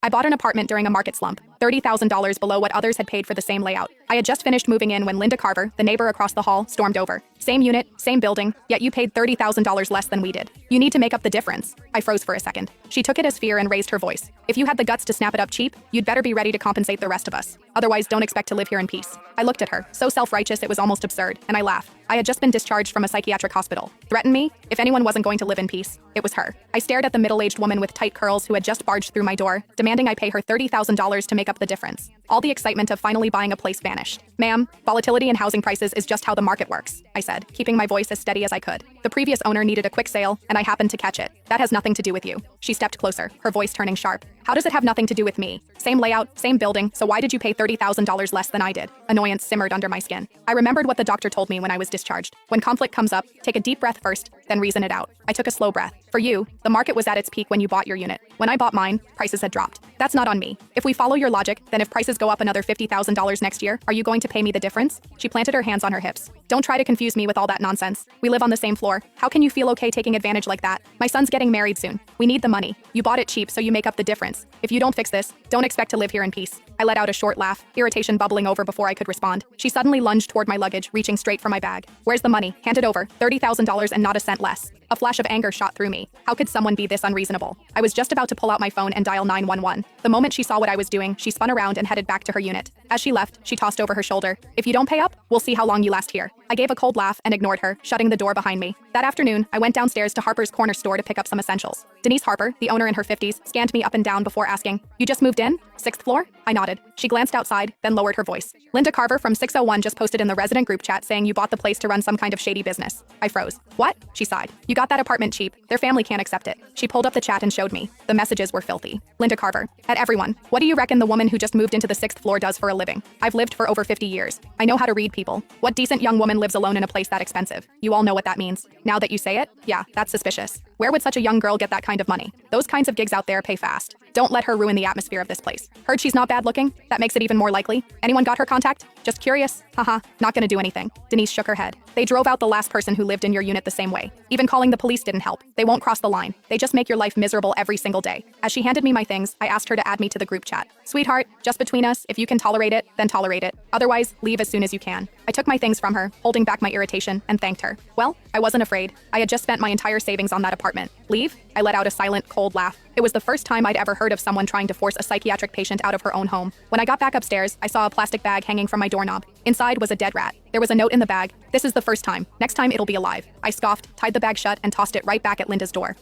I bought an apartment during a market slump, $30,000 below what others had paid for the same layout. I had just finished moving in when Linda Carver, the neighbor across the hall, stormed over. Same unit, same building, yet you paid $30,000 less than we did. You need to make up the difference. I froze for a second. She took it as fear and raised her voice. If you had the guts to snap it up cheap, you'd better be ready to compensate the rest of us. Otherwise, don't expect to live here in peace. I looked at her, so self-righteous it was almost absurd, and I laughed. I had just been discharged from a psychiatric hospital. Threaten me? If anyone wasn't going to live in peace, it was her. I stared at the middle-aged woman with tight curls who had just barged through my door, demanding I pay her $30,000 to make up the difference. All the excitement of finally buying a place vanished. Ma'am, volatility in housing prices is just how the market works, I said, keeping my voice as steady as I could. The previous owner needed a quick sale, and I happened to catch it. That has nothing to do with you. She stepped closer, her voice turning sharp. How does it have nothing to do with me? Same layout, same building, so why did you pay $30,000 less than I did? Annoyance simmered under my skin. I remembered what the doctor told me when I was discharged. When conflict comes up, take a deep breath first, then reason it out. I took a slow breath. For you, the market was at its peak when you bought your unit. When I bought mine, prices had dropped. That's not on me. If we follow your logic, then if prices go up another $50,000 next year, are you going to pay me the difference? She planted her hands on her hips. Don't try to confuse me with all that nonsense. We live on the same floor. How can you feel okay taking advantage like that? My son's getting married soon. We need the money. You bought it cheap, so you make up the difference. If you don't fix this, don't expect to live here in peace. I let out a short laugh, irritation bubbling over before I could respond. She suddenly lunged toward my luggage, reaching straight for my bag. Where's the money? Hand it over. $30,000 and not a cent less. A flash of anger shot through me. How could someone be this unreasonable? I was just about to pull out my phone and dial 911. The moment she saw what I was doing, she spun around and headed back to her unit. As she left, she tossed over her shoulder. If you don't pay up, we'll see how long you last here. I gave a cold laugh and ignored her, shutting the door behind me. That afternoon, I went downstairs to Harper's Corner store to pick up some essentials. Denise Harper, the owner in her 50s, scanned me up and down before asking, "You just moved in? 6th floor?" I nodded. She glanced outside, then lowered her voice. "Linda Carver from 601 just posted in the resident group chat saying you bought the place to run some kind of shady business." I froze. "What?" She sighed. "You got that apartment cheap. Their family can't accept it." She pulled up the chat and showed me. The messages were filthy. Linda Carver. At everyone. What do you reckon the woman who just moved into the 6th floor does for a living? I've lived for over 50 years. I know how to read people. What decent young woman lives alone in a place that expensive? You all know what that means. Now that you say it, yeah, that's suspicious. Where would such a young girl get that kind of money? Those kinds of gigs out there pay fast. Don't let her ruin the atmosphere of this place. Heard she's not bad looking? That makes it even more likely. Anyone got her contact? Just curious? Haha, not gonna do anything. Denise shook her head. They drove out the last person who lived in your unit the same way. Even calling the police didn't help. They won't cross the line. They just make your life miserable every single day. As she handed me my things, I asked her to add me to the group chat. Sweetheart, just between us, if you can tolerate it, then tolerate it. Otherwise, leave as soon as you can. I took my things from her, holding back my irritation, and thanked her. Well, I wasn't afraid. I had just spent my entire savings on that apartment. Leave? I let out a silent, cold laugh. It was the first time I'd ever heard of someone trying to force a psychiatric patient out of her own home. When I got back upstairs, I saw a plastic bag hanging from my doorknob. Inside was a dead rat. There was a note in the bag. "This is the first time. Next time it'll be alive." I scoffed, tied the bag shut, and tossed it right back at Linda's door.